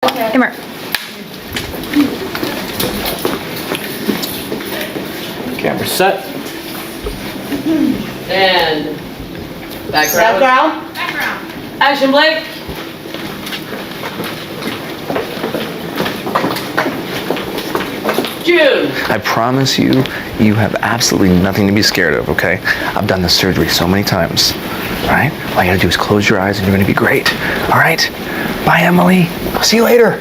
Come here. Camera set. And background. Action, Blake. June. I promise you, you have absolutely nothing to be scared of, okay? I've done this surgery so many times, all right? All you gotta do is close your eyes and you're gonna be great, all right? Bye, Emily. I'll see you later.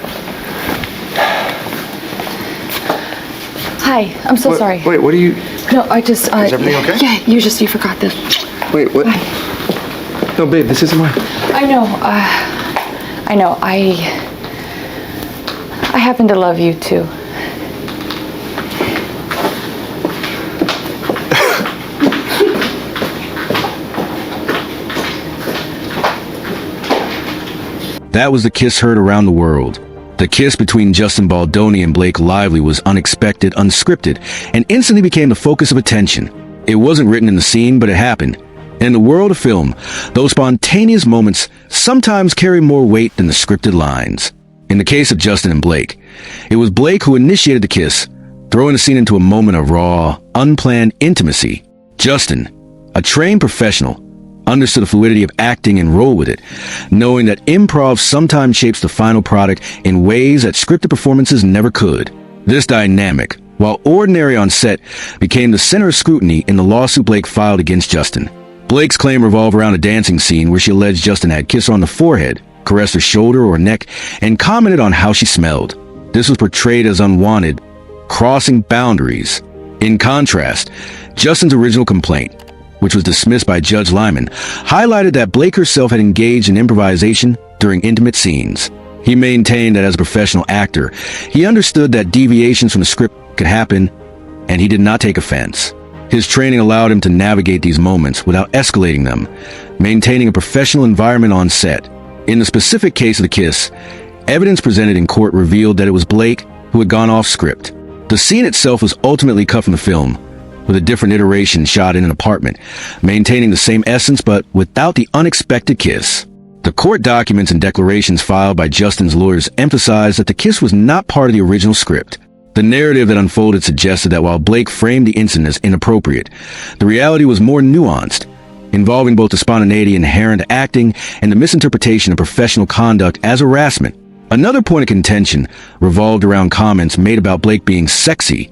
Hi, I'm so sorry. Wait, what are you... No, I just, Is everything okay? Yeah, you forgot this. Wait, what? Hi. No, babe, this isn't mine. I know, I happen to love you too. That was the kiss heard around the world. The kiss between Justin Baldoni and Blake Lively was unexpected, unscripted, and instantly became the focus of attention. It wasn't written in the scene, but it happened. And in the world of film, those spontaneous moments sometimes carry more weight than the scripted lines. In the case of Justin and Blake, it was Blake who initiated the kiss, throwing the scene into a moment of raw, unplanned intimacy. Justin, a trained professional, understood the fluidity of acting and rolled with it, knowing that improv sometimes shapes the final product in ways that scripted performances never could. This dynamic, while ordinary on set, became the center of scrutiny in the lawsuit Blake filed against Justin. Blake's claim revolved around a dancing scene where she alleged Justin had kissed her on the forehead, caressed her shoulder or neck, and commented on how she smelled. This was portrayed as unwanted, crossing boundaries. In contrast, Justin's original complaint, which was dismissed by Judge Lyman, highlighted that Blake herself had engaged in improvisation during intimate scenes. He maintained that as a professional actor, he understood that deviations from the script could happen, and he did not take offense. His training allowed him to navigate these moments without escalating them, maintaining a professional environment on set. In the specific case of the kiss, evidence presented in court revealed that it was Blake who had gone off script. The scene itself was ultimately cut from the film, with a different iteration shot in an apartment, maintaining the same essence but without the unexpected kiss. The court documents and declarations filed by Justin's lawyers emphasized that the kiss was not part of the original script. The narrative that unfolded suggested that while Blake framed the incident as inappropriate, the reality was more nuanced, involving both the spontaneity inherent to acting and the misinterpretation of professional conduct as harassment. Another point of contention revolved around comments made about Blake being sexy.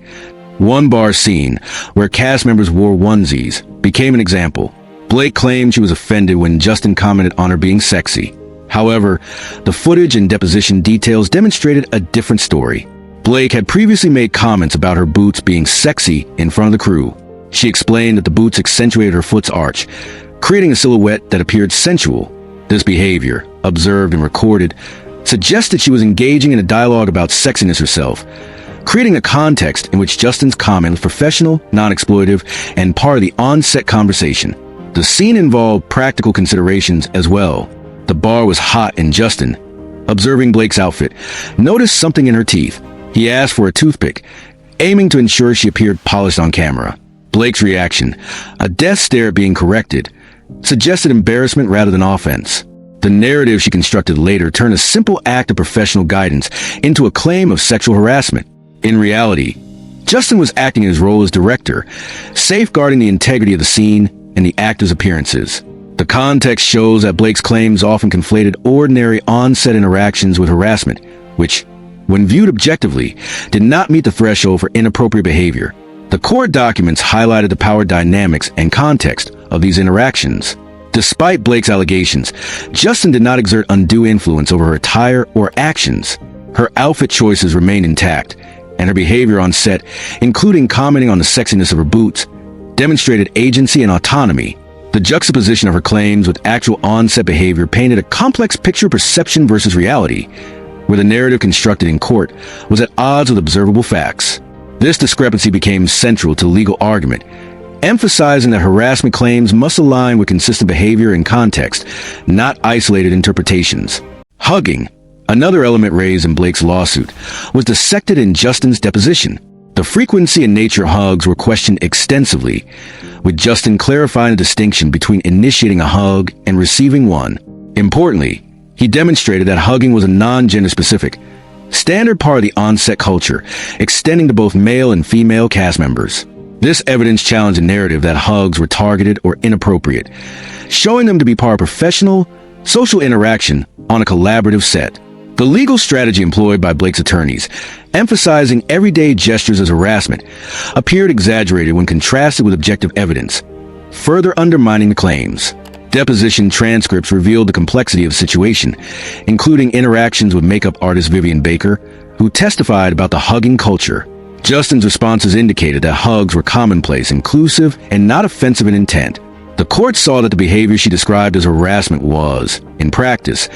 One bar scene, where cast members wore onesies, became an example. Blake claimed she was offended when Justin commented on her being sexy. However, the footage and deposition details demonstrated a different story. Blake had previously made comments about her boots being sexy in front of the crew. She explained that the boots accentuated her foot's arch, creating a silhouette that appeared sensual. This behavior, observed and recorded, suggested she was engaging in a dialogue about sexiness herself, creating a context in which Justin's comment was professional, non-exploitive, and part of the on-set conversation. The scene involved practical considerations as well. The bar was hot and Justin, observing Blake's outfit, noticed something in her teeth. He asked for a toothpick, aiming to ensure she appeared polished on camera. Blake's reaction, a death stare being corrected, suggested embarrassment rather than offense. The narrative she constructed later turned a simple act of professional guidance into a claim of sexual harassment. In reality, Justin was acting in his role as director, safeguarding the integrity of the scene and the actors' appearances. The context shows that Blake's claims often conflated ordinary on-set interactions with harassment, which, when viewed objectively, did not meet the threshold for inappropriate behavior. The court documents highlighted the power dynamics and context of these interactions. Despite Blake's allegations, Justin did not exert undue influence over her attire or actions. Her outfit choices remained intact, and her behavior on set, including commenting on the sexiness of her boots, demonstrated agency and autonomy. The juxtaposition of her claims with actual on-set behavior painted a complex picture of perception versus reality, where the narrative constructed in court was at odds with observable facts. This discrepancy became central to the legal argument, emphasizing that harassment claims must align with consistent behavior and context, not isolated interpretations. Hugging, another element raised in Blake's lawsuit, was dissected in Justin's deposition. The frequency and nature of hugs were questioned extensively, with Justin clarifying the distinction between initiating a hug and receiving one. Importantly, He demonstrated that hugging was a non-gender specific, standard part of the on-set culture, extending to both male and female cast members. This evidence challenged the narrative that hugs were targeted or inappropriate, showing them to be part of professional, social interaction on a collaborative set. The legal strategy employed by Blake's attorneys, emphasizing everyday gestures as harassment, appeared exaggerated when contrasted with objective evidence, further undermining the claims. Deposition transcripts revealed the complexity of the situation, including interactions with makeup artist Vivian Baker, who testified about the hugging culture. Justin's responses indicated that hugs were commonplace, inclusive, and not offensive in intent. The court saw that the behavior she described as harassment was, in practice,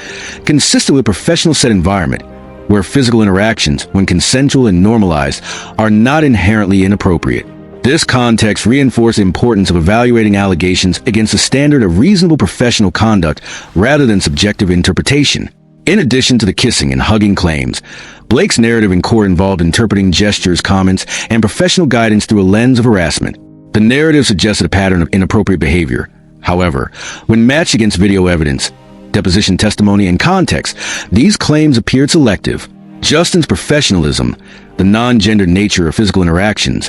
consistent with a professional set environment, where physical interactions, when consensual and normalized, are not inherently inappropriate. This context reinforced the importance of evaluating allegations against a standard of reasonable professional conduct rather than subjective interpretation. In addition to the kissing and hugging claims, Blake's narrative in court involved interpreting gestures, comments, and professional guidance through a lens of harassment. The narrative suggested a pattern of inappropriate behavior. However, when matched against video evidence, deposition testimony, and context, these claims appeared selective. Justin's professionalism, the non-gender nature of physical interactions,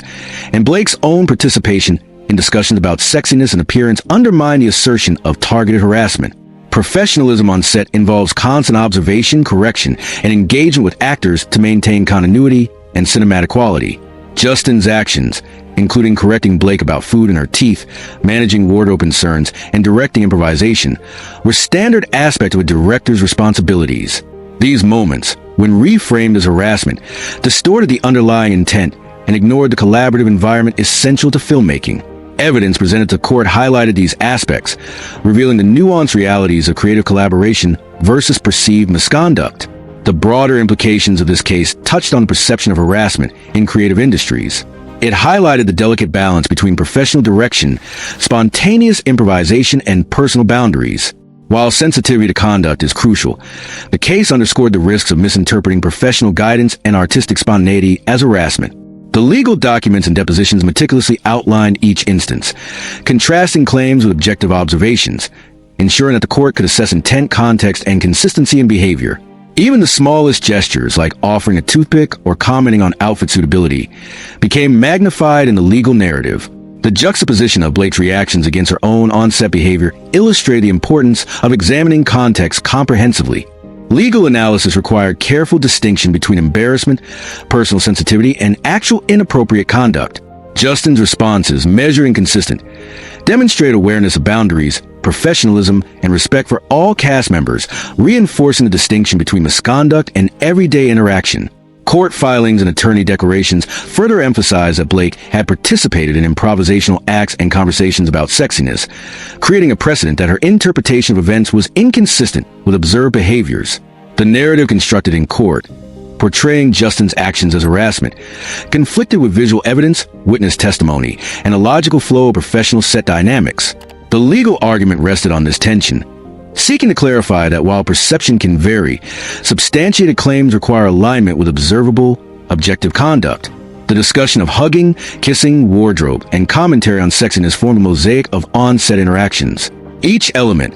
and Blake's own participation in discussions about sexiness and appearance undermine the assertion of targeted harassment. Professionalism on set involves constant observation, correction, and engagement with actors to maintain continuity and cinematic quality. Justin's actions, including correcting Blake about food in her teeth, managing wardrobe concerns, and directing improvisation, were standard aspects of a director's responsibilities. These moments, when reframed as harassment, distorted the underlying intent and ignored the collaborative environment essential to filmmaking. Evidence presented to court highlighted these aspects, revealing the nuanced realities of creative collaboration versus perceived misconduct. The broader implications of this case touched on the perception of harassment in creative industries. It highlighted the delicate balance between professional direction, spontaneous improvisation, and personal boundaries. While sensitivity to conduct is crucial, the case underscored the risks of misinterpreting professional guidance and artistic spontaneity as harassment. The legal documents and depositions meticulously outlined each instance, contrasting claims with objective observations, ensuring that the court could assess intent, context, and consistency in behavior. Even the smallest gestures, like offering a toothpick or commenting on outfit suitability, became magnified in the legal narrative. The juxtaposition of Blake's reactions against her own on-set behavior illustrated the importance of examining context comprehensively. Legal analysis required careful distinction between embarrassment, personal sensitivity, and actual inappropriate conduct. Justin's responses, measured and consistent, demonstrate awareness of boundaries, professionalism, and respect for all cast members, reinforcing the distinction between misconduct and everyday interaction. Court filings and attorney declarations further emphasize that Blake had participated in improvisational acts and conversations about sexiness, creating a precedent that her interpretation of events was inconsistent with observed behaviors. The narrative constructed in court, portraying Justin's actions as harassment, conflicted with visual evidence, witness testimony, and a logical flow of professional set dynamics. The legal argument rested on this tension, seeking to clarify that while perception can vary, substantiated claims require alignment with observable, objective conduct. The discussion of hugging, kissing, wardrobe, and commentary on sexiness formed a mosaic of on-set interactions. Each element,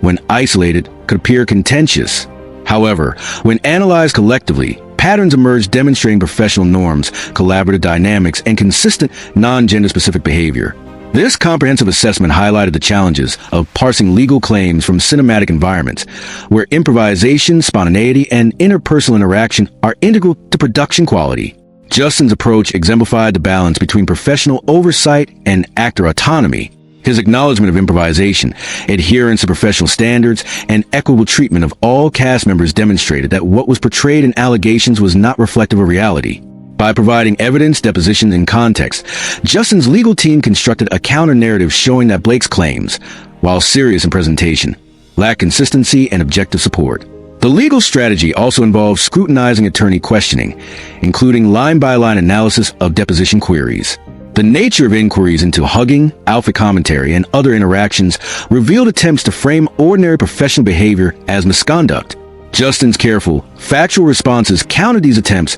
when isolated, could appear contentious. However, when analyzed collectively, patterns emerged demonstrating professional norms, collaborative dynamics, and consistent non-gender-specific behavior. This comprehensive assessment highlighted the challenges of parsing legal claims from cinematic environments, where improvisation, spontaneity, and interpersonal interaction are integral to production quality. Justin's approach exemplified the balance between professional oversight and actor autonomy. His acknowledgement of improvisation, adherence to professional standards, and equitable treatment of all cast members demonstrated that what was portrayed in allegations was not reflective of reality. By providing evidence, depositions, and context, Justin's legal team constructed a counter-narrative showing that Blake's claims, while serious in presentation, lacked consistency and objective support. The legal strategy also involved scrutinizing attorney questioning, including line-by-line analysis of deposition queries. The nature of inquiries into hugging, outfit commentary, and other interactions revealed attempts to frame ordinary professional behavior as misconduct. Justin's careful, factual responses countered these attempts,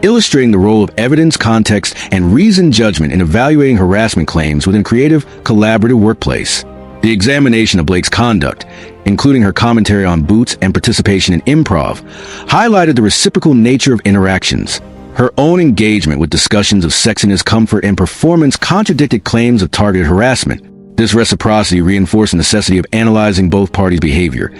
illustrating the role of evidence, context, and reasoned judgment in evaluating harassment claims within a creative, collaborative workplace. The examination of Blake's conduct, including her commentary on boots and participation in improv, highlighted the reciprocal nature of interactions. Her own engagement with discussions of sexiness, comfort, and performance contradicted claims of targeted harassment. This reciprocity reinforced the necessity of analyzing both parties' behavior,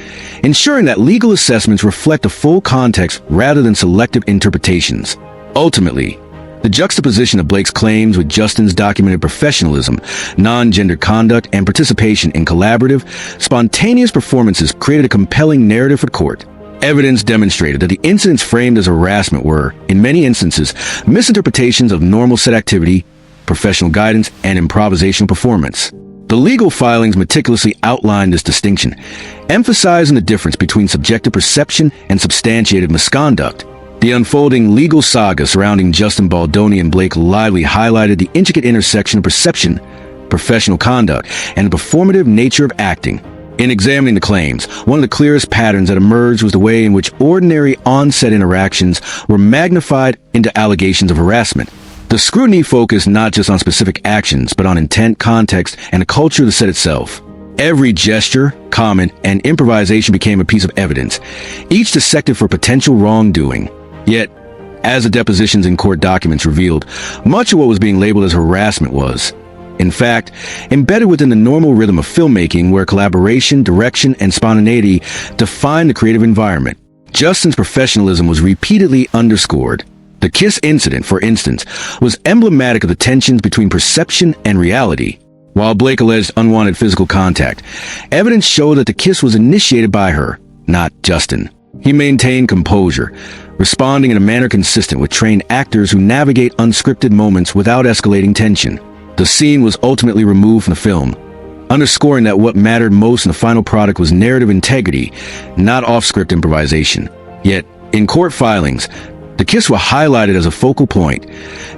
ensuring that legal assessments reflect a full context rather than selective interpretations. Ultimately, the juxtaposition of Blake's claims with Justin's documented professionalism, non-gendered conduct, and participation in collaborative, spontaneous performances created a compelling narrative for the court. Evidence demonstrated that the incidents framed as harassment were, in many instances, misinterpretations of normal set activity, professional guidance, and improvisational performance. The legal filings meticulously outlined this distinction, emphasizing the difference between subjective perception and substantiated misconduct. The unfolding legal saga surrounding Justin Baldoni and Blake Lively highlighted the intricate intersection of perception, professional conduct, and the performative nature of acting. In examining the claims, one of the clearest patterns that emerged was the way in which ordinary on-set interactions were magnified into allegations of harassment. The scrutiny focused not just on specific actions, but on intent, context, and the culture of the set itself. Every gesture, comment, and improvisation became a piece of evidence, each dissected for potential wrongdoing. Yet, as the depositions and court documents revealed, much of what was being labeled as harassment was, in fact, embedded within the normal rhythm of filmmaking where collaboration, direction, and spontaneity define the creative environment. Justin's professionalism was repeatedly underscored. The kiss incident, for instance, was emblematic of the tensions between perception and reality. While Blake alleged unwanted physical contact, evidence showed that the kiss was initiated by her, not Justin. He maintained composure, responding in a manner consistent with trained actors who navigate unscripted moments without escalating tension. The scene was ultimately removed from the film, underscoring that what mattered most in the final product was narrative integrity, not off-script improvisation. Yet, in court filings, the kiss was highlighted as a focal point,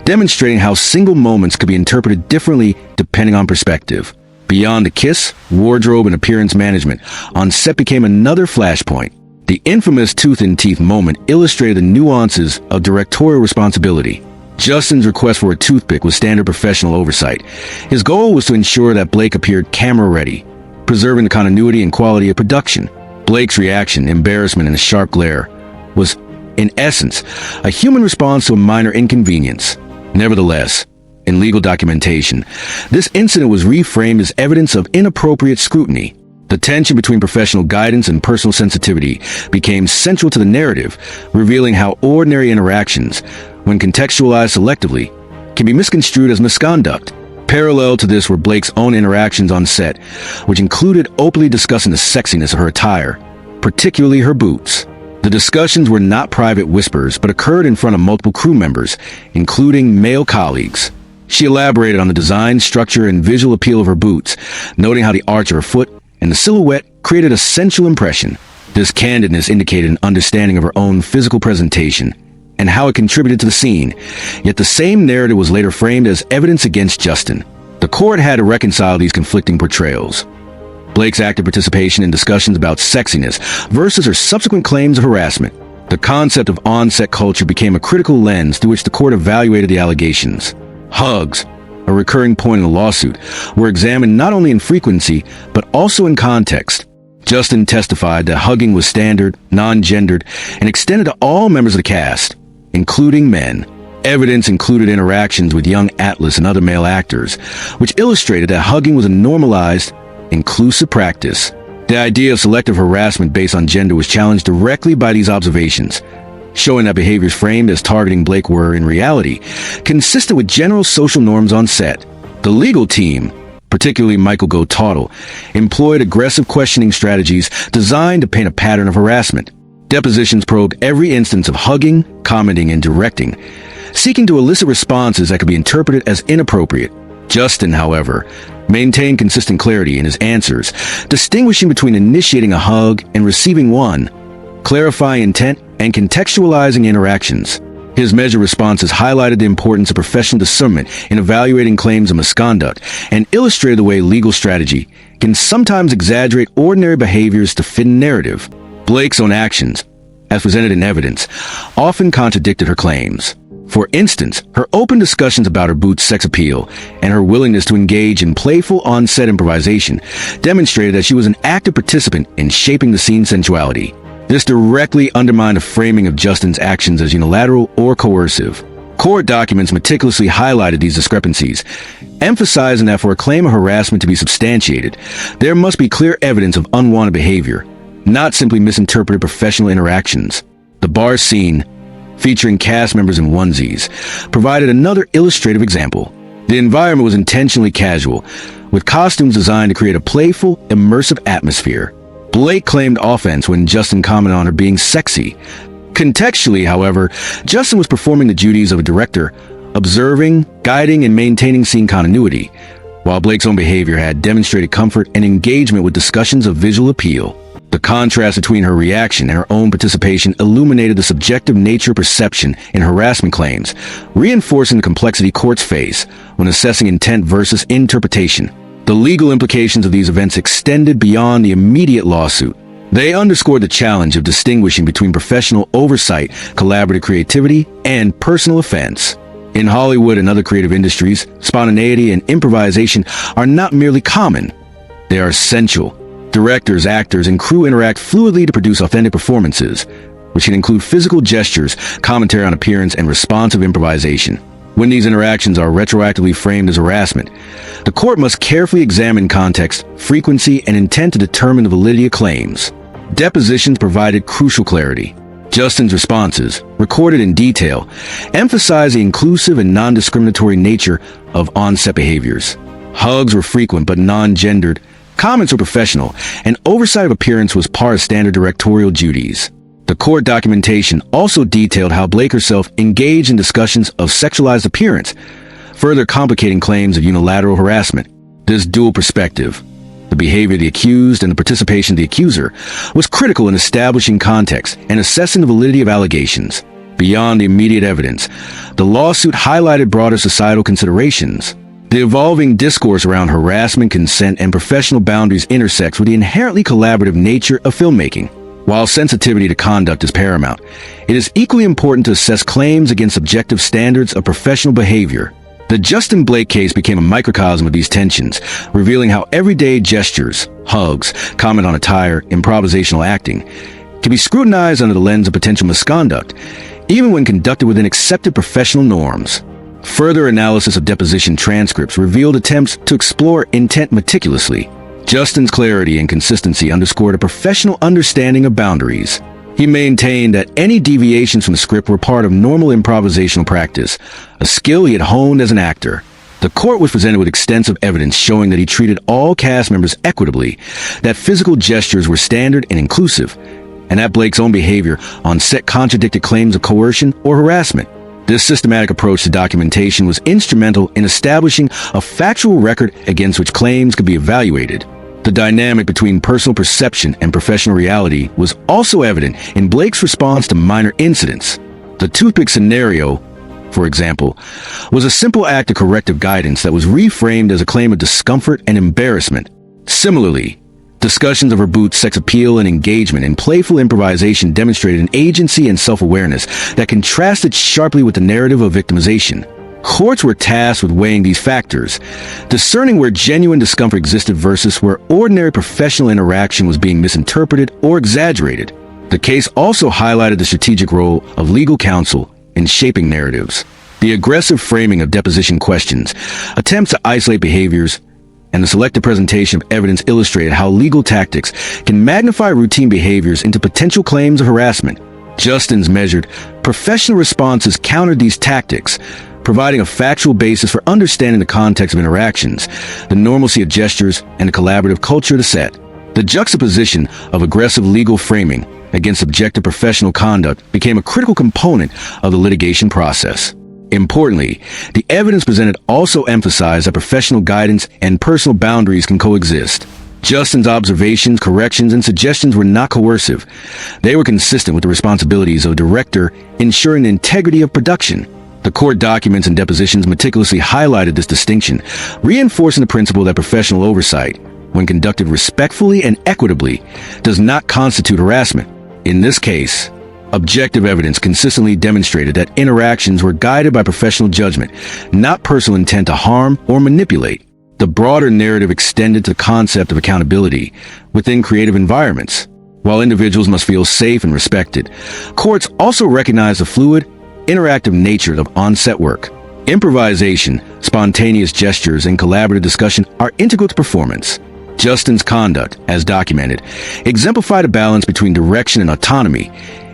demonstrating how single moments could be interpreted differently depending on perspective. Beyond the kiss, wardrobe and appearance management on set became another flashpoint. The infamous tooth-in-teeth moment illustrated the nuances of directorial responsibility. Justin's request for a toothpick was standard professional oversight. His goal was to ensure that Blake appeared camera-ready, preserving the continuity and quality of production. Blake's reaction, embarrassment, and a sharp glare was, in essence, a human response to a minor inconvenience. Nevertheless, in legal documentation, this incident was reframed as evidence of inappropriate scrutiny. The tension between professional guidance and personal sensitivity became central to the narrative, revealing how ordinary interactions, when contextualized selectively, can be misconstrued as misconduct. Parallel to this were Blake's own interactions on set, which included openly discussing the sexiness of her attire, particularly her boots. The discussions were not private whispers, but occurred in front of multiple crew members, including male colleagues. She elaborated on the design, structure, and visual appeal of her boots, noting how the arch of her foot and the silhouette created a sensual impression. This candidness indicated an understanding of her own physical presentation and how it contributed to the scene, yet the same narrative was later framed as evidence against Justin. The court had to reconcile these conflicting portrayals. Blake's active participation in discussions about sexiness versus her subsequent claims of harassment. The concept of on-set culture became a critical lens through which the court evaluated the allegations. Hugs, a recurring point in the lawsuit, were examined not only in frequency, but also in context. Justin testified that hugging was standard, non-gendered, and extended to all members of the cast, including men. Evidence included interactions with young Atlas and other male actors, which illustrated that hugging was a normalized, inclusive practice. The idea of selective harassment based on gender was challenged directly by these observations, showing that behaviors framed as targeting Blake were, in reality, consistent with general social norms on set. The legal team, particularly Michael Go-Tottle, employed aggressive questioning strategies designed to paint a pattern of harassment. Depositions probed every instance of hugging, commenting, and directing, seeking to elicit responses that could be interpreted as inappropriate. Justin, however, maintained consistent clarity in his answers, distinguishing between initiating a hug and receiving one, clarifying intent and contextualizing interactions. His measured responses highlighted the importance of professional discernment in evaluating claims of misconduct and illustrated the way legal strategy can sometimes exaggerate ordinary behaviors to fit a narrative. Blake's own actions, as presented in evidence, often contradicted her claims. For instance, her open discussions about her boot's sex appeal and her willingness to engage in playful on-set improvisation demonstrated that she was an active participant in shaping the scene's sensuality. This directly undermined a framing of Justin's actions as unilateral or coercive. Court documents meticulously highlighted these discrepancies, emphasizing that for a claim of harassment to be substantiated, there must be clear evidence of unwanted behavior, not simply misinterpreted professional interactions. The bar scene, featuring cast members in onesies, provided another illustrative example. The environment was intentionally casual, with costumes designed to create a playful, immersive atmosphere. Blake claimed offense when Justin commented on her being sexy. Contextually, however, Justin was performing the duties of a director, observing, guiding, and maintaining scene continuity, while Blake's own behavior had demonstrated comfort and engagement with discussions of visual appeal. The contrast between her reaction and her own participation illuminated the subjective nature of perception in harassment claims, reinforcing the complexity courts face when assessing intent versus interpretation. The legal implications of these events extended beyond the immediate lawsuit. They underscored the challenge of distinguishing between professional oversight, collaborative creativity, and personal offense. In Hollywood and other creative industries, spontaneity and improvisation are not merely common, they are essential. Directors, actors, and crew interact fluidly to produce authentic performances, which can include physical gestures, commentary on appearance, and responsive improvisation. When these interactions are retroactively framed as harassment, the court must carefully examine context, frequency, and intent to determine the validity of claims. Depositions provided crucial clarity. Justin's responses, recorded in detail, emphasize the inclusive and non-discriminatory nature of on-set behaviors. Hugs were frequent but non-gendered, comments were professional, and oversight of appearance was part of standard directorial duties. The court documentation also detailed how Blake herself engaged in discussions of sexualized appearance, further complicating claims of unilateral harassment. This dual perspective, the behavior of the accused and the participation of the accuser, was critical in establishing context and assessing the validity of allegations. Beyond the immediate evidence, the lawsuit highlighted broader societal considerations. The evolving discourse around harassment, consent, and professional boundaries intersects with the inherently collaborative nature of filmmaking. While sensitivity to conduct is paramount, it is equally important to assess claims against objective standards of professional behavior. The Justin Blake case became a microcosm of these tensions, revealing how everyday gestures, hugs, comment on attire, improvisational acting, can be scrutinized under the lens of potential misconduct, even when conducted within accepted professional norms. Further analysis of deposition transcripts revealed attempts to explore intent meticulously. Justin's clarity and consistency underscored a professional understanding of boundaries. He maintained that any deviations from the script were part of normal improvisational practice, a skill he had honed as an actor. The court was presented with extensive evidence showing that he treated all cast members equitably, that physical gestures were standard and inclusive, and that Blake's own behavior on set contradicted claims of coercion or harassment. This systematic approach to documentation was instrumental in establishing a factual record against which claims could be evaluated. The dynamic between personal perception and professional reality was also evident in Blake's response to minor incidents. The toothpick scenario, for example, was a simple act of corrective guidance that was reframed as a claim of discomfort and embarrassment. Similarly, discussions of her boot's sex appeal and engagement in playful improvisation demonstrated an agency and self-awareness that contrasted sharply with the narrative of victimization. Courts were tasked with weighing these factors, discerning where genuine discomfort existed versus where ordinary professional interaction was being misinterpreted or exaggerated. The case also highlighted the strategic role of legal counsel in shaping narratives. The aggressive framing of deposition questions, attempts to isolate behaviors, and the selective presentation of evidence illustrated how legal tactics can magnify routine behaviors into potential claims of harassment. Justin's measured, professional responses countered these tactics, providing a factual basis for understanding the context of interactions, the normalcy of gestures, and the collaborative culture of the set. The juxtaposition of aggressive legal framing against objective professional conduct became a critical component of the litigation process. Importantly, the evidence presented also emphasized that professional guidance and personal boundaries can coexist. Justin's observations, corrections, and suggestions were not coercive. They were consistent with the responsibilities of a director, ensuring the integrity of production. The court documents and depositions meticulously highlighted this distinction, reinforcing the principle that professional oversight, when conducted respectfully and equitably, does not constitute harassment. In this case, Objective evidence consistently demonstrated that interactions were guided by professional judgment, not personal intent to harm or manipulate. The broader narrative extended to the concept of accountability within creative environments. While individuals must feel safe and respected, courts also recognize the fluid, interactive nature of on-set work. Improvisation, spontaneous gestures, and collaborative discussion are integral to performance. Justin's conduct, as documented, exemplified a balance between direction and autonomy,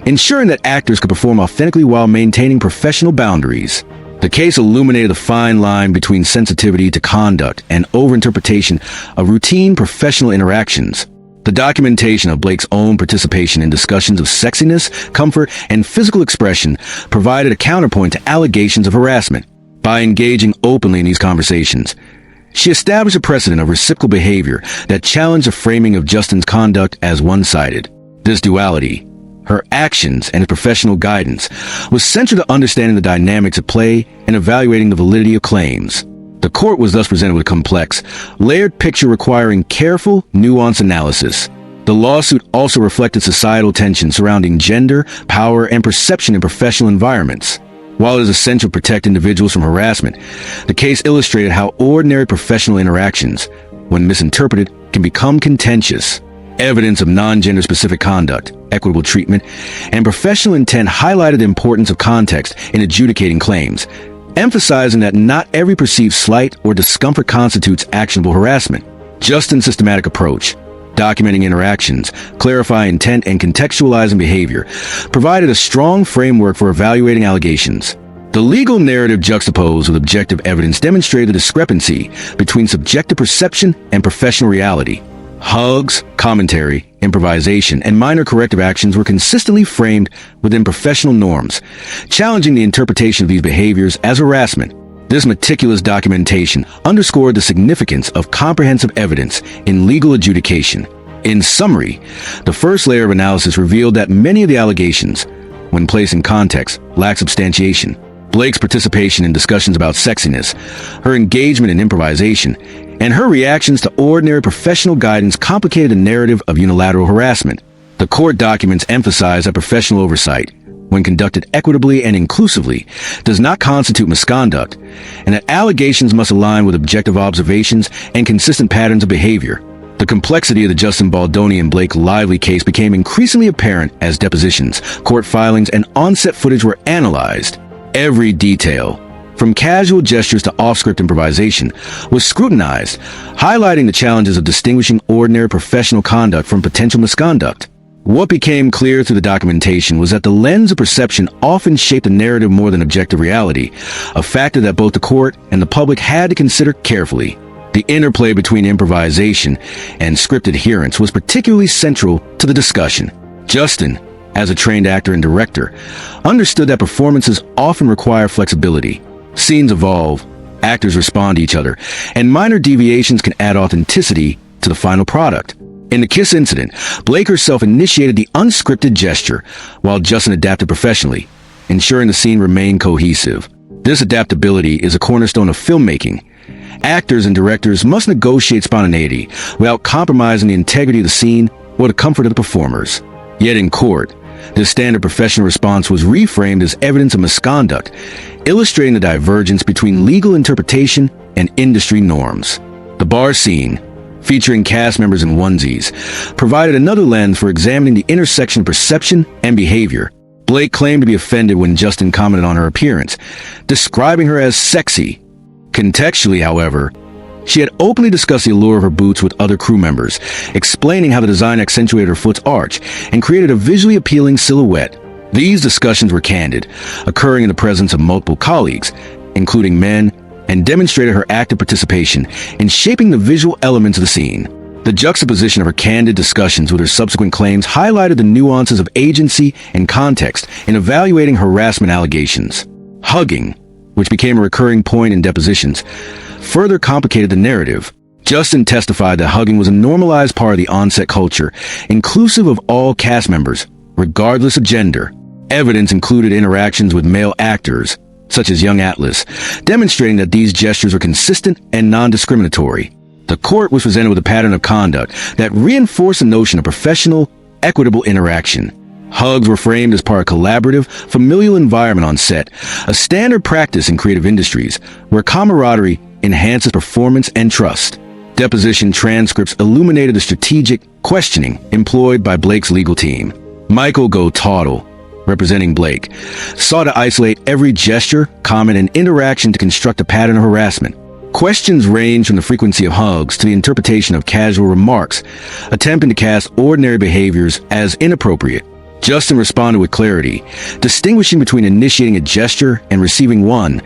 ensuring that actors could perform authentically while maintaining professional boundaries. The case illuminated the fine line between sensitivity to conduct and overinterpretation of routine professional interactions. The documentation of Blake's own participation in discussions of sexiness, comfort, and physical expression provided a counterpoint to allegations of harassment. By engaging openly in these conversations, she established a precedent of reciprocal behavior that challenged the framing of Justin's conduct as one-sided. This duality, her actions and his professional guidance, was central to understanding the dynamics at play and evaluating the validity of claims. The court was thus presented with a complex, layered picture requiring careful, nuanced analysis. The lawsuit also reflected societal tensions surrounding gender, power, and perception in professional environments. While it is essential to protect individuals from harassment, the case illustrated how ordinary professional interactions, when misinterpreted, can become contentious. Evidence of non-gender specific conduct, equitable treatment, and professional intent highlighted the importance of context in adjudicating claims, emphasizing that not every perceived slight or discomfort constitutes actionable harassment. Justin's systematic approach, documenting interactions, clarifying intent, and contextualizing behavior, provided a strong framework for evaluating allegations. The legal narrative juxtaposed with objective evidence demonstrated the discrepancy between subjective perception and professional reality. Hugs, commentary, improvisation, and minor corrective actions were consistently framed within professional norms, challenging the interpretation of these behaviors as harassment. This meticulous documentation underscored the significance of comprehensive evidence in legal adjudication. In summary, the first layer of analysis revealed that many of the allegations, when placed in context, lack substantiation. Blake's participation in discussions about sexiness, her engagement in improvisation, and her reactions to ordinary professional guidance complicated the narrative of unilateral harassment. The court documents emphasize that professional oversight, when conducted equitably and inclusively, does not constitute misconduct, and that allegations must align with objective observations and consistent patterns of behavior. The complexity of the Justin Baldoni and Blake Lively case became increasingly apparent as depositions, court filings, and on-set footage were analyzed. Every detail, from casual gestures to off-script improvisation, was scrutinized, highlighting the challenges of distinguishing ordinary professional conduct from potential misconduct. What became clear through the documentation was that the lens of perception often shaped the narrative more than objective reality, a factor that both the court and the public had to consider carefully. The interplay between improvisation and script adherence was particularly central to the discussion. Justin, as a trained actor and director, understood that performances often require flexibility. Scenes evolve, actors respond to each other, and minor deviations can add authenticity to the final product. In the kiss incident, Blake herself initiated the unscripted gesture, while Justin adapted professionally, ensuring the scene remained cohesive. This adaptability is a cornerstone of filmmaking. Actors and directors must negotiate spontaneity without compromising the integrity of the scene or the comfort of the performers. Yet in court, this standard professional response was reframed as evidence of misconduct, illustrating the divergence between legal interpretation and industry norms. The bar scene, featuring cast members in onesies, provided another lens for examining the intersection of perception and behavior. Blake claimed to be offended when Justin commented on her appearance, describing her as sexy. Contextually, however, she had openly discussed the allure of her boots with other crew members, explaining how the design accentuated her foot's arch and created a visually appealing silhouette. These discussions were candid, occurring in the presence of multiple colleagues, including men, and demonstrated her active participation in shaping the visual elements of the scene. The juxtaposition of her candid discussions with her subsequent claims highlighted the nuances of agency and context in evaluating harassment allegations. Hugging, which became a recurring point in depositions, further complicated the narrative. Justin testified that hugging was a normalized part of the on-set culture, inclusive of all cast members, regardless of gender. Evidence included interactions with male actors, such as young Atlas, demonstrating that these gestures were consistent and non-discriminatory. The court was presented with a pattern of conduct that reinforced the notion of professional, equitable interaction. Hugs were framed as part of a collaborative, familial environment on set, a standard practice in creative industries, where camaraderie enhances performance and trust. Deposition transcripts illuminated the strategic questioning employed by Blake's legal team. Michael Go-Tawdle, representing Blake, sought to isolate every gesture, comment, and interaction to construct a pattern of harassment. Questions range from the frequency of hugs to the interpretation of casual remarks, attempting to cast ordinary behaviors as inappropriate. Justin responded with clarity, distinguishing between initiating a gesture and receiving one,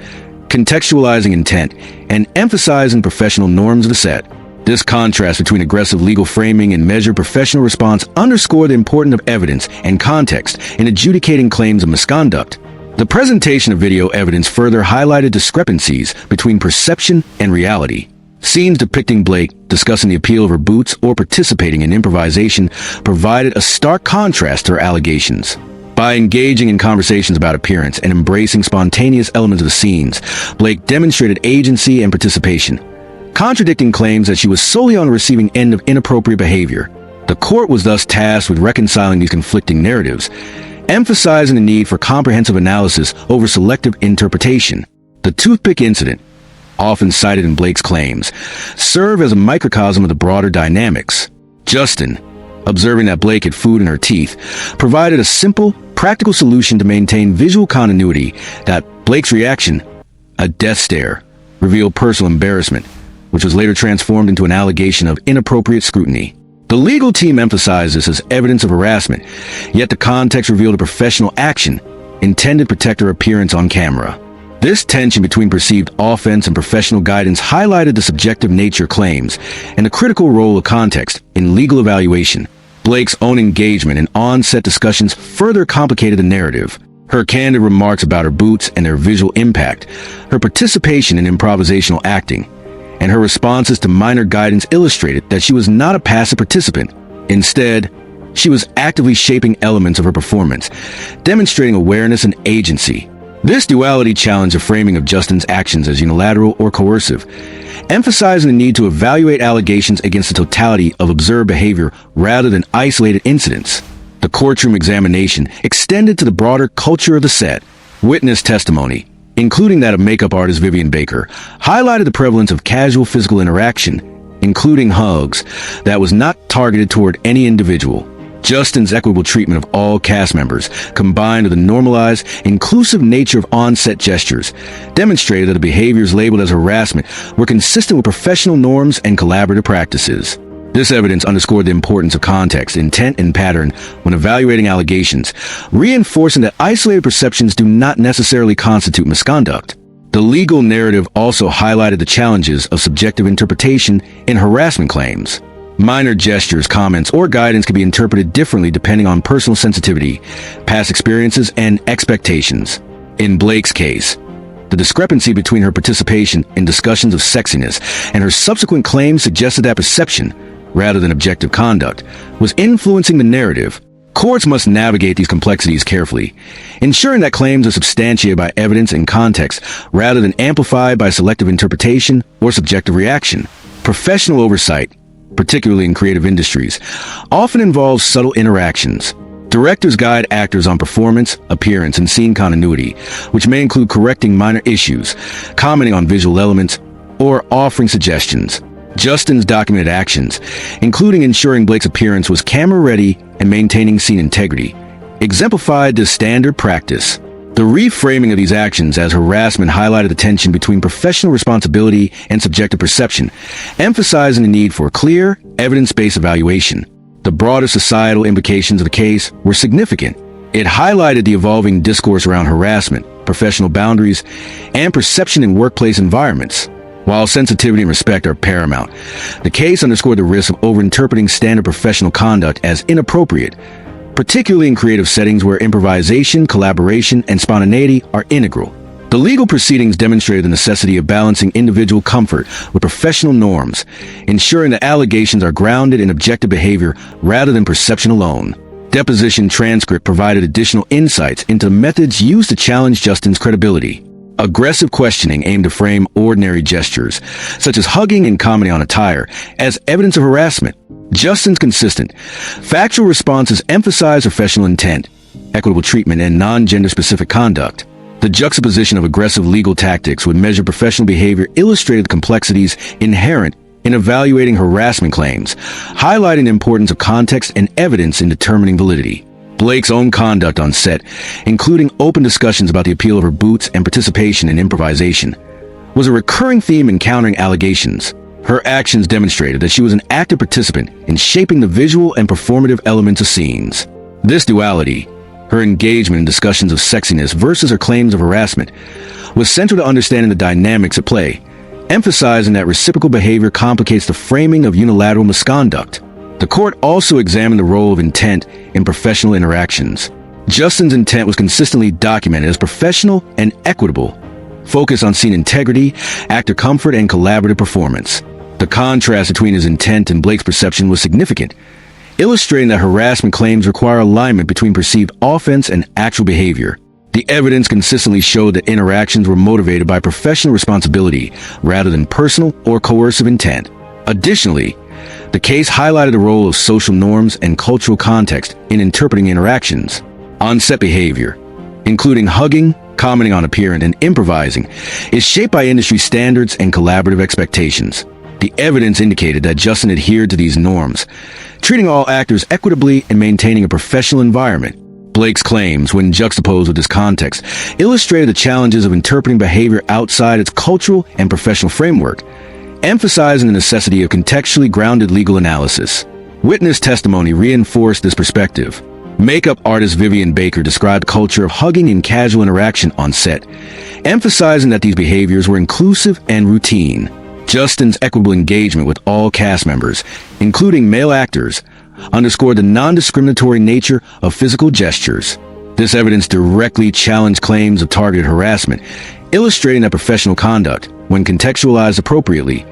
contextualizing intent, and emphasizing professional norms of the set. This contrast between aggressive legal framing and measured professional response underscored the importance of evidence and context in adjudicating claims of misconduct. The presentation of video evidence further highlighted discrepancies between perception and reality. Scenes depicting Blake discussing the appeal of her boots or participating in improvisation provided a stark contrast to her allegations. By engaging in conversations about appearance and embracing spontaneous elements of the scenes, Blake demonstrated agency and participation, contradicting claims that she was solely on the receiving end of inappropriate behavior. The court was thus tasked with reconciling these conflicting narratives, emphasizing the need for comprehensive analysis over selective interpretation. The toothpick incident, often cited in Blake's claims, served as a microcosm of the broader dynamics. Justin, observing that Blake had food in her teeth, provided a simple, practical solution to maintain visual continuity. That Blake's reaction, a death stare, revealed personal embarrassment, which was later transformed into an allegation of inappropriate scrutiny. The legal team emphasized this as evidence of harassment, yet the context revealed a professional action intended to protect her appearance on camera. This tension between perceived offense and professional guidance highlighted the subjective nature of claims and the critical role of context in legal evaluation. Blake's own engagement in on-set discussions further complicated the narrative. Her candid remarks about her boots and their visual impact, her participation in improvisational acting, and her responses to minor guidance illustrated that she was not a passive participant. Instead, she was actively shaping elements of her performance, demonstrating awareness and agency. This duality challenged the framing of Justin's actions as unilateral or coercive, emphasizing the need to evaluate allegations against the totality of observed behavior rather than isolated incidents. The courtroom examination extended to the broader culture of the set. Witness testimony, including that of makeup artist Vivian Baker, highlighted the prevalence of casual physical interaction, including hugs, that was not targeted toward any individual. Justin's equitable treatment of all cast members, combined with the normalized, inclusive nature of on-set gestures, demonstrated that the behaviors labeled as harassment were consistent with professional norms and collaborative practices. This evidence underscored the importance of context, intent, and pattern when evaluating allegations, reinforcing that isolated perceptions do not necessarily constitute misconduct. The legal narrative also highlighted the challenges of subjective interpretation in harassment claims. Minor gestures, comments, or guidance can be interpreted differently depending on personal sensitivity, past experiences, and expectations. In Blake's case, the discrepancy between her participation in discussions of sexiness and her subsequent claims suggested that perception, rather than objective conduct, was influencing the narrative. Courts must navigate these complexities carefully, ensuring that claims are substantiated by evidence and context rather than amplified by selective interpretation or subjective reaction. Professional oversight, particularly in creative industries, often involves subtle interactions. Directors guide actors on performance, appearance, and scene continuity, which may include correcting minor issues, commenting on visual elements, or offering suggestions. Justin's documented actions, including ensuring Blake's appearance was camera-ready and maintaining scene integrity, exemplified this standard practice. The reframing of these actions as harassment highlighted the tension between professional responsibility and subjective perception, emphasizing the need for clear, evidence-based evaluation. The broader societal implications of the case were significant. It highlighted the evolving discourse around harassment, professional boundaries, and perception in workplace environments. While sensitivity and respect are paramount, the case underscored the risk of overinterpreting standard professional conduct as inappropriate, particularly in creative settings where improvisation, collaboration, and spontaneity are integral. The legal proceedings demonstrated the necessity of balancing individual comfort with professional norms, ensuring that allegations are grounded in objective behavior rather than perception alone. Deposition transcript provided additional insights into methods used to challenge Justin's credibility. Aggressive questioning aimed to frame ordinary gestures, such as hugging and commenting on attire, as evidence of harassment. Justin's consistent, factual responses emphasized professional intent, equitable treatment, and non-gender specific conduct. The juxtaposition of aggressive legal tactics with measured professional behavior illustrated the complexities inherent in evaluating harassment claims, highlighting the importance of context and evidence in determining validity. Blake's own conduct on set, including open discussions about the appeal of her boots and participation in improvisation, was a recurring theme in countering allegations. Her actions demonstrated that she was an active participant in shaping the visual and performative elements of scenes. This duality, her engagement in discussions of sexiness versus her claims of harassment, was central to understanding the dynamics at play, emphasizing that reciprocal behavior complicates the framing of unilateral misconduct. The court also examined the role of intent in professional interactions. Justin's intent was consistently documented as professional and equitable, focused on scene integrity, actor comfort, and collaborative performance. The contrast between his intent and Blake's perception was significant, illustrating that harassment claims require alignment between perceived offense and actual behavior. The evidence consistently showed that interactions were motivated by professional responsibility rather than personal or coercive intent. Additionally, the case highlighted the role of social norms and cultural context in interpreting interactions. On-set behavior, including hugging, commenting on appearance, and improvising, is shaped by industry standards and collaborative expectations. The evidence indicated that Justin adhered to these norms, treating all actors equitably and maintaining a professional environment. Blake's claims, when juxtaposed with this context, illustrated the challenges of interpreting behavior outside its cultural and professional framework, emphasizing the necessity of contextually grounded legal analysis. Witness testimony reinforced this perspective. Makeup artist Vivian Baker described a culture of hugging and casual interaction on set, emphasizing that these behaviors were inclusive and routine. Justin's equitable engagement with all cast members, including male actors, underscored the non-discriminatory nature of physical gestures. This evidence directly challenged claims of targeted harassment, illustrating that professional conduct, when contextualized appropriately,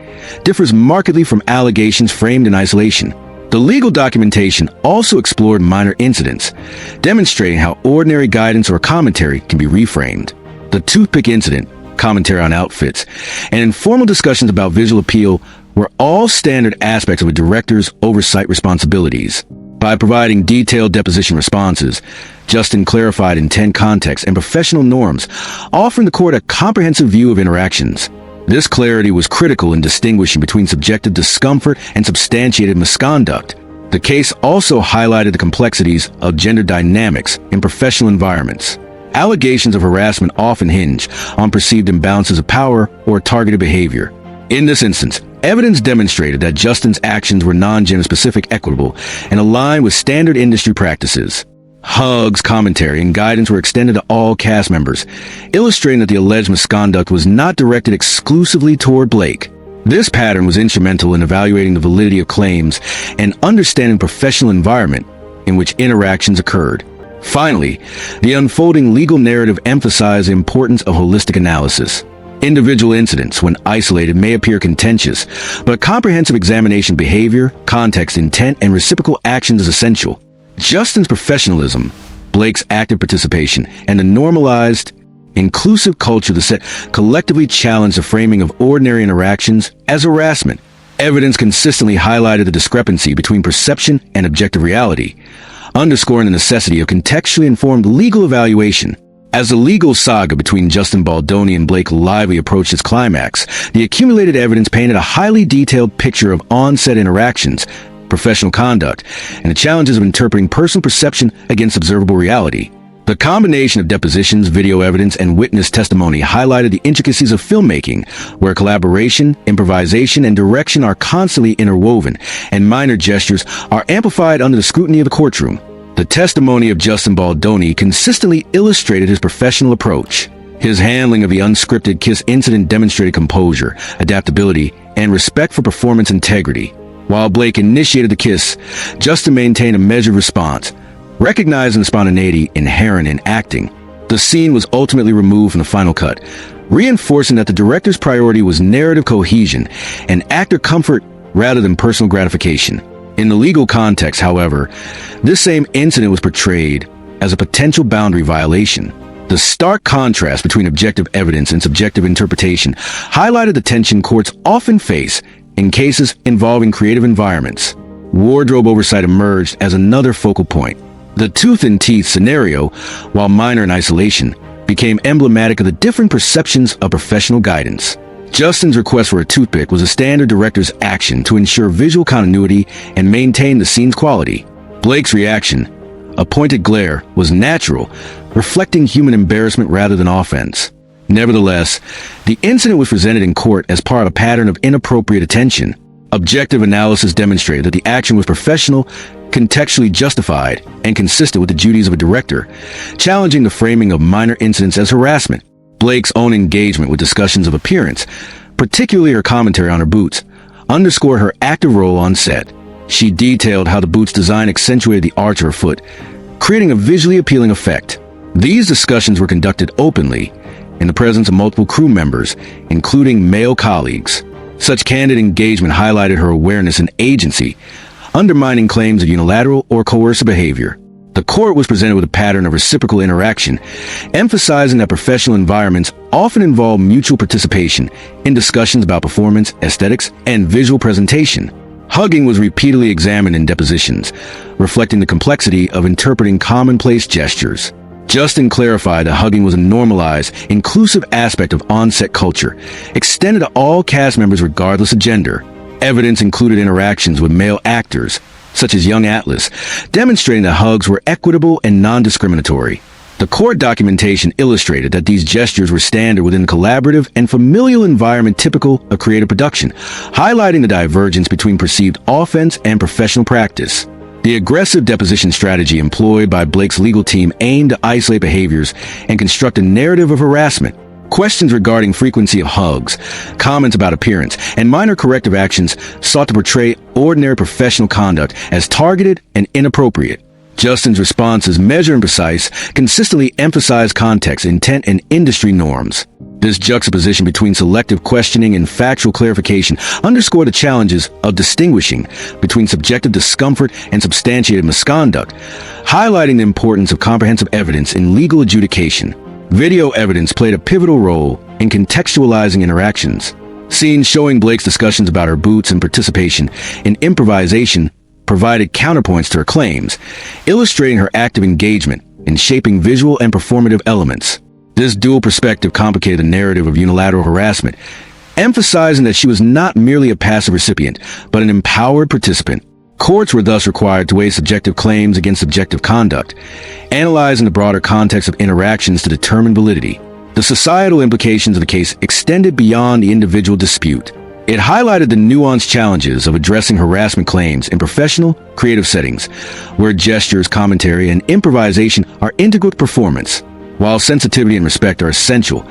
differs markedly from allegations framed in isolation. The legal documentation also explored minor incidents, demonstrating how ordinary guidance or commentary can be reframed. The toothpick incident, commentary on outfits, and informal discussions about visual appeal were all standard aspects of a director's oversight responsibilities. By providing detailed deposition responses, Justin clarified intent, context, and professional norms, offering the court a comprehensive view of interactions. This clarity was critical in distinguishing between subjective discomfort and substantiated misconduct. The case also highlighted the complexities of gender dynamics in professional environments. Allegations of harassment often hinge on perceived imbalances of power or targeted behavior. In this instance, evidence demonstrated that Justin's actions were non-gender specific, equitable, and aligned with standard industry practices. Hugs, commentary, and guidance were extended to all cast members, illustrating that the alleged misconduct was not directed exclusively toward Blake. This pattern was instrumental in evaluating the validity of claims and understanding the professional environment in which interactions occurred. Finally, the unfolding legal narrative emphasized the importance of holistic analysis. Individual incidents, when isolated, may appear contentious, but a comprehensive examination of behavior, context, intent, and reciprocal actions is essential. Justin's professionalism, Blake's active participation, and the normalized, inclusive culture of the set collectively challenged the framing of ordinary interactions as harassment. Evidence consistently highlighted the discrepancy between perception and objective reality, underscoring the necessity of contextually informed legal evaluation. As the legal saga between Justin Baldoni and Blake Lively approached its climax, the accumulated evidence painted a highly detailed picture of on-set interactions, professional conduct, and the challenges of interpreting personal perception against observable reality. The combination of depositions, video evidence, and witness testimony highlighted the intricacies of filmmaking, where collaboration, improvisation, and direction are constantly interwoven, and minor gestures are amplified under the scrutiny of the courtroom. The testimony of Justin Baldoni consistently illustrated his professional approach. His handling of the unscripted kiss incident demonstrated composure, adaptability, and respect for performance integrity. While Blake initiated the kiss, Justin maintained a measured response, recognizing the spontaneity inherent in acting. The scene was ultimately removed from the final cut, reinforcing that the director's priority was narrative cohesion and actor comfort rather than personal gratification. In the legal context, however, this same incident was portrayed as a potential boundary violation. The stark contrast between objective evidence and subjective interpretation highlighted the tension courts often face in cases involving creative environments. Wardrobe oversight emerged as another focal point. The tooth and teeth scenario, while minor in isolation, became emblematic of the different perceptions of professional guidance. Justin's request for a toothpick was a standard director's action to ensure visual continuity and maintain the scene's quality. Blake's reaction, a pointed glare, was natural, reflecting human embarrassment rather than offense. Nevertheless, the incident was presented in court as part of a pattern of inappropriate attention. Objective analysis demonstrated that the action was professional, contextually justified, and consistent with the duties of a director, challenging the framing of minor incidents as harassment. Blake's own engagement with discussions of appearance, particularly her commentary on her boots, underscored her active role on set. She detailed how the boot's design accentuated the arch of her foot, creating a visually appealing effect. These discussions were conducted openly, in the presence of multiple crew members, including male colleagues. Such candid engagement highlighted her awareness and agency, undermining claims of unilateral or coercive behavior. The court was presented with a pattern of reciprocal interaction, emphasizing that professional environments often involve mutual participation in discussions about performance, aesthetics, and visual presentation. Hugging was repeatedly examined in depositions, reflecting the complexity of interpreting commonplace gestures. Justin clarified that hugging was a normalized, inclusive aspect of on-set culture, extended to all cast members regardless of gender. Evidence included interactions with male actors, such as young Atlas, demonstrating that hugs were equitable and non-discriminatory. The court documentation illustrated that these gestures were standard within the collaborative and familial environment typical of creative production, highlighting the divergence between perceived offense and professional practice. The aggressive deposition strategy employed by Blake's legal team aimed to isolate behaviors and construct a narrative of harassment. Questions regarding frequency of hugs, comments about appearance, and minor corrective actions sought to portray ordinary professional conduct as targeted and inappropriate. Justin's responses, measured and precise, consistently emphasized context, intent, and industry norms. This juxtaposition between selective questioning and factual clarification underscored the challenges of distinguishing between subjective discomfort and substantiated misconduct, highlighting the importance of comprehensive evidence in legal adjudication. Video evidence played a pivotal role in contextualizing interactions. Scenes showing Blake's discussions about her boots and participation in improvisation provided counterpoints to her claims, illustrating her active engagement in shaping visual and performative elements. This dual perspective complicated the narrative of unilateral harassment, emphasizing that she was not merely a passive recipient, but an empowered participant. Courts were thus required to weigh subjective claims against subjective conduct, analyzing the broader context of interactions to determine validity. The societal implications of the case extended beyond the individual dispute. It highlighted the nuanced challenges of addressing harassment claims in professional, creative settings, where gestures, commentary, and improvisation are integral to performance. While sensitivity and respect are essential,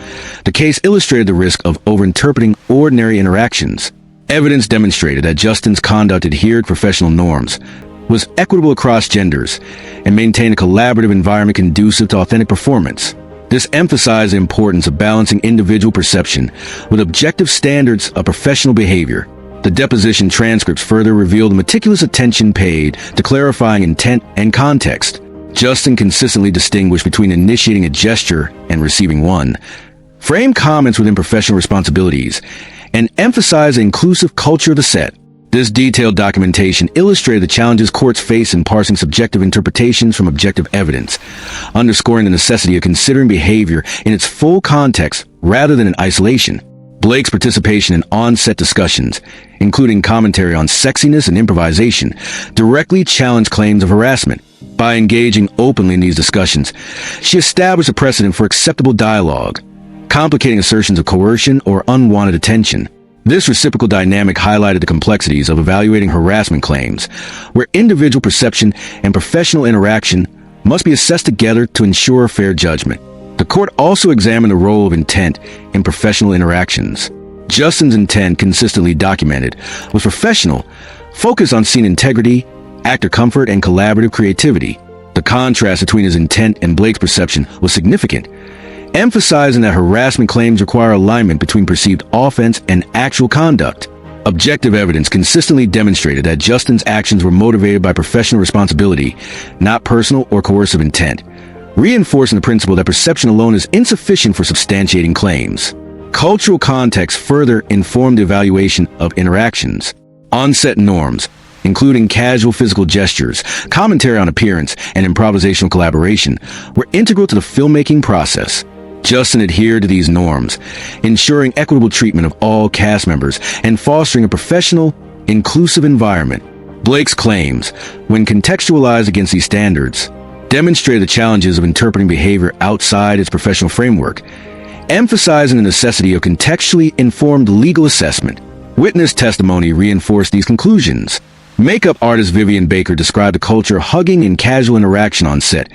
the case illustrated the risk of overinterpreting ordinary interactions. Evidence demonstrated that Justin's conduct adhered to professional norms, was equitable across genders, and maintained a collaborative environment conducive to authentic performance. This emphasized the importance of balancing individual perception with objective standards of professional behavior. The deposition transcripts further revealed the meticulous attention paid to clarifying intent and context. Justin consistently distinguished between initiating a gesture and receiving one, framed comments within professional responsibilities, and emphasized the inclusive culture of the set. This detailed documentation illustrated the challenges courts face in parsing subjective interpretations from objective evidence, underscoring the necessity of considering behavior in its full context rather than in isolation. Blake's participation in on-set discussions, including commentary on sexiness and improvisation, directly challenged claims of harassment. By engaging openly in these discussions, she established a precedent for acceptable dialogue, complicating assertions of coercion or unwanted attention. This reciprocal dynamic highlighted the complexities of evaluating harassment claims, where individual perception and professional interaction must be assessed together to ensure a fair judgment. The court also examined the role of intent in professional interactions. Justin's intent, consistently documented, was professional, focused on scene integrity, actor comfort, and collaborative creativity. The contrast between his intent and Blake's perception was significant, emphasizing that harassment claims require alignment between perceived offense and actual conduct. Objective evidence consistently demonstrated that Justin's actions were motivated by professional responsibility, not personal or coercive intent, reinforcing the principle that perception alone is insufficient for substantiating claims. Cultural context further informed the evaluation of interactions. On-set norms, including casual physical gestures, commentary on appearance, and improvisational collaboration, were integral to the filmmaking process. Justin adhered to these norms, ensuring equitable treatment of all cast members and fostering a professional, inclusive environment. Blake's claims, when contextualized against these standards, demonstrated the challenges of interpreting behavior outside its professional framework, emphasizing the necessity of contextually informed legal assessment. Witness testimony reinforced these conclusions. Makeup artist Vivian Baker described a culture of hugging and casual interaction on set,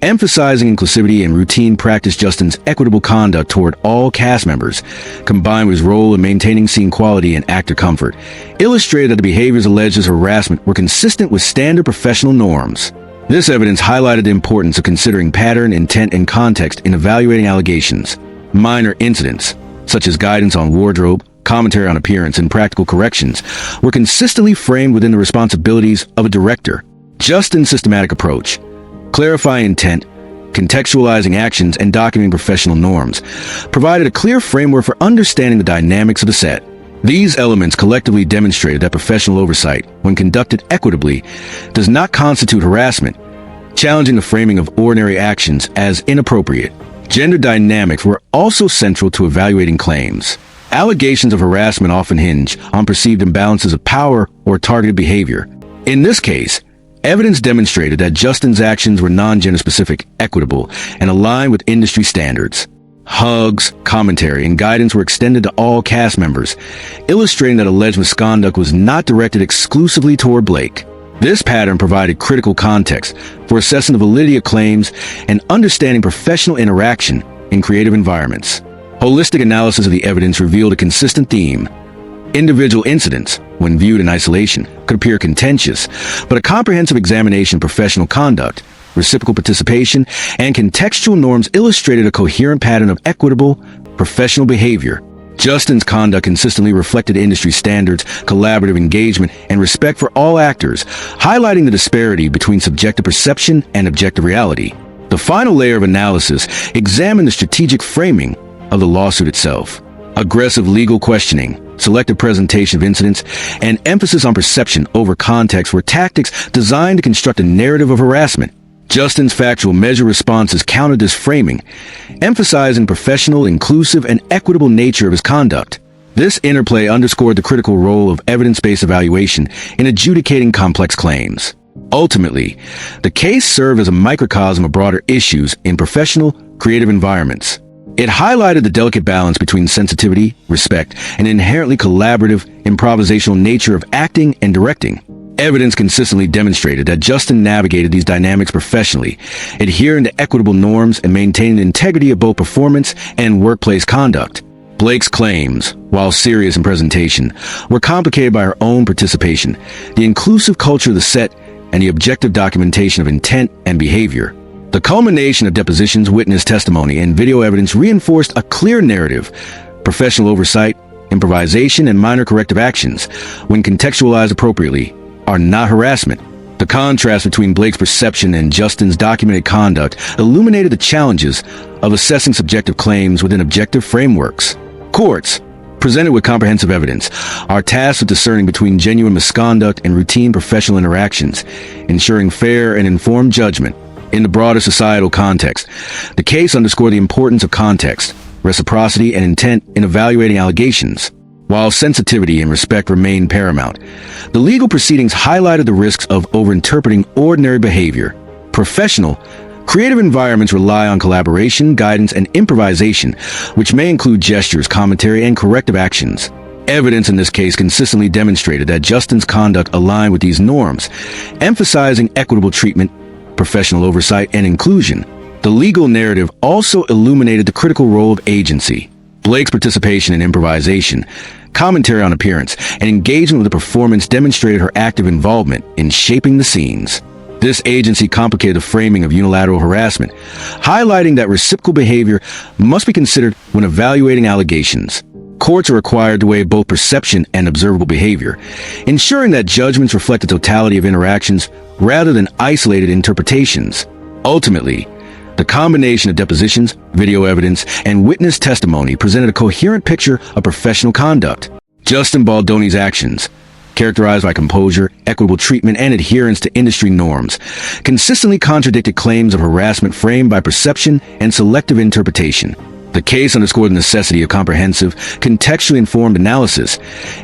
emphasizing inclusivity and routine practice. Justin's equitable conduct toward all cast members, combined with his role in maintaining scene quality and actor comfort, illustrated that the behaviors alleged as harassment were consistent with standard professional norms. This evidence highlighted the importance of considering pattern, intent, and context in evaluating allegations. Minor incidents, such as guidance on wardrobe, commentary on appearance, and practical corrections, were consistently framed within the responsibilities of a director. Justin's systematic approach, clarifying intent, contextualizing actions, and documenting professional norms, provided a clear framework for understanding the dynamics of the set. These elements collectively demonstrated that professional oversight, when conducted equitably, does not constitute harassment, challenging the framing of ordinary actions as inappropriate. Gender dynamics were also central to evaluating claims. Allegations of harassment often hinge on perceived imbalances of power or targeted behavior. In this case, evidence demonstrated that Justin's actions were non-gender specific, equitable, and aligned with industry standards. Hugs, commentary, and guidance were extended to all cast members, illustrating that alleged misconduct was not directed exclusively toward Blake. This pattern provided critical context for assessing the validity of claims and understanding professional interaction in creative environments. Holistic analysis of the evidence revealed a consistent theme. Individual incidents, when viewed in isolation, could appear contentious, but a comprehensive examination of professional conduct, reciprocal participation, and contextual norms illustrated a coherent pattern of equitable, professional behavior. Justin's conduct consistently reflected industry standards, collaborative engagement, and respect for all actors, highlighting the disparity between subjective perception and objective reality. The final layer of analysis examined the strategic framing of the lawsuit itself. Aggressive legal questioning, selective presentation of incidents, and emphasis on perception over context were tactics designed to construct a narrative of harassment. Justin's factual measure responses countered this framing, emphasizing professional, inclusive, and equitable nature of his conduct. This interplay underscored the critical role of evidence-based evaluation in adjudicating complex claims. Ultimately, the case served as a microcosm of broader issues in professional, creative environments. It highlighted the delicate balance between sensitivity, respect, and inherently collaborative, improvisational nature of acting and directing. Evidence consistently demonstrated that Justin navigated these dynamics professionally, adhering to equitable norms and maintaining the integrity of both performance and workplace conduct. Blake's claims, while serious in presentation, were complicated by her own participation, the inclusive culture of the set, and the objective documentation of intent and behavior. The culmination of depositions, witness testimony, and video evidence reinforced a clear narrative. Professional oversight, improvisation, and minor corrective actions, when contextualized appropriately, are not harassment. The contrast between Blake's perception and Justin's documented conduct illuminated the challenges of assessing subjective claims within objective frameworks. Courts, presented with comprehensive evidence, are tasked with discerning between genuine misconduct and routine professional interactions, ensuring fair and informed judgment. In the broader societal context, the case underscored the importance of context, reciprocity, and intent in evaluating allegations. While sensitivity and respect remained paramount, the legal proceedings highlighted the risks of overinterpreting ordinary behavior. Professional, creative environments rely on collaboration, guidance, and improvisation, which may include gestures, commentary, and corrective actions. Evidence in this case consistently demonstrated that Justin's conduct aligned with these norms, emphasizing equitable treatment, professional oversight, and inclusion. The legal narrative also illuminated the critical role of agency. Blake's participation in improvisation, commentary on appearance, and engagement with the performance demonstrated her active involvement in shaping the scenes. This agency complicated the framing of unilateral harassment, highlighting that reciprocal behavior must be considered when evaluating allegations. Courts are required to weigh both perception and observable behavior, ensuring that judgments reflect the totality of interactions rather than isolated interpretations. Ultimately, the combination of depositions, video evidence, and witness testimony presented a coherent picture of professional conduct. Justin Baldoni's actions, characterized by composure, equitable treatment, and adherence to industry norms, consistently contradicted claims of harassment framed by perception and selective interpretation. The case underscored the necessity of comprehensive, contextually informed analysis,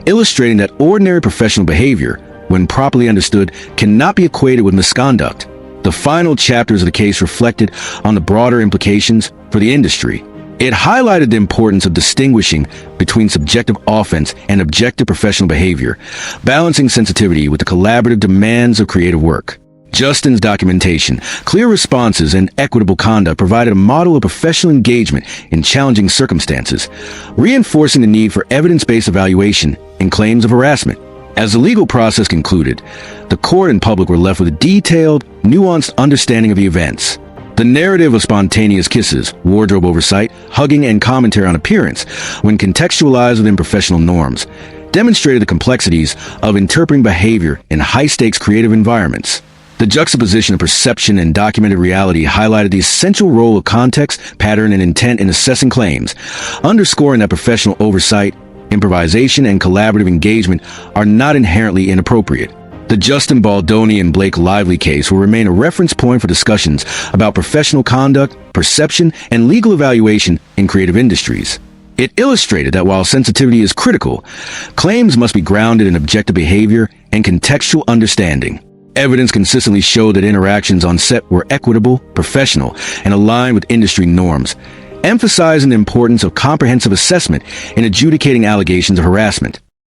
illustrating that ordinary professional behavior, when properly understood, cannot be equated with misconduct. The final chapters of the case reflected on the broader implications for the industry. It highlighted the importance of distinguishing between subjective offense and objective professional behavior, balancing sensitivity with the collaborative demands of creative work. Justin's documentation, clear responses, and equitable conduct provided a model of professional engagement in challenging circumstances, reinforcing the need for evidence-based evaluation in claims of harassment. As the legal process concluded, the court and public were left with a detailed, nuanced understanding of the events. The narrative of spontaneous kisses, wardrobe oversight, hugging, and commentary on appearance, when contextualized within professional norms, demonstrated the complexities of interpreting behavior in high-stakes creative environments. The juxtaposition of perception and documented reality highlighted the essential role of context, pattern, and intent in assessing claims, underscoring that professional oversight, improvisation, and collaborative engagement are not inherently inappropriate. The Justin Baldoni and Blake Lively case will remain a reference point for discussions about professional conduct, perception, and legal evaluation in creative industries. It illustrated that while sensitivity is critical, claims must be grounded in objective behavior and contextual understanding. Evidence consistently showed that interactions on set were equitable, professional, and aligned with industry norms, emphasizing the importance of comprehensive assessment in adjudicating allegations of harassment.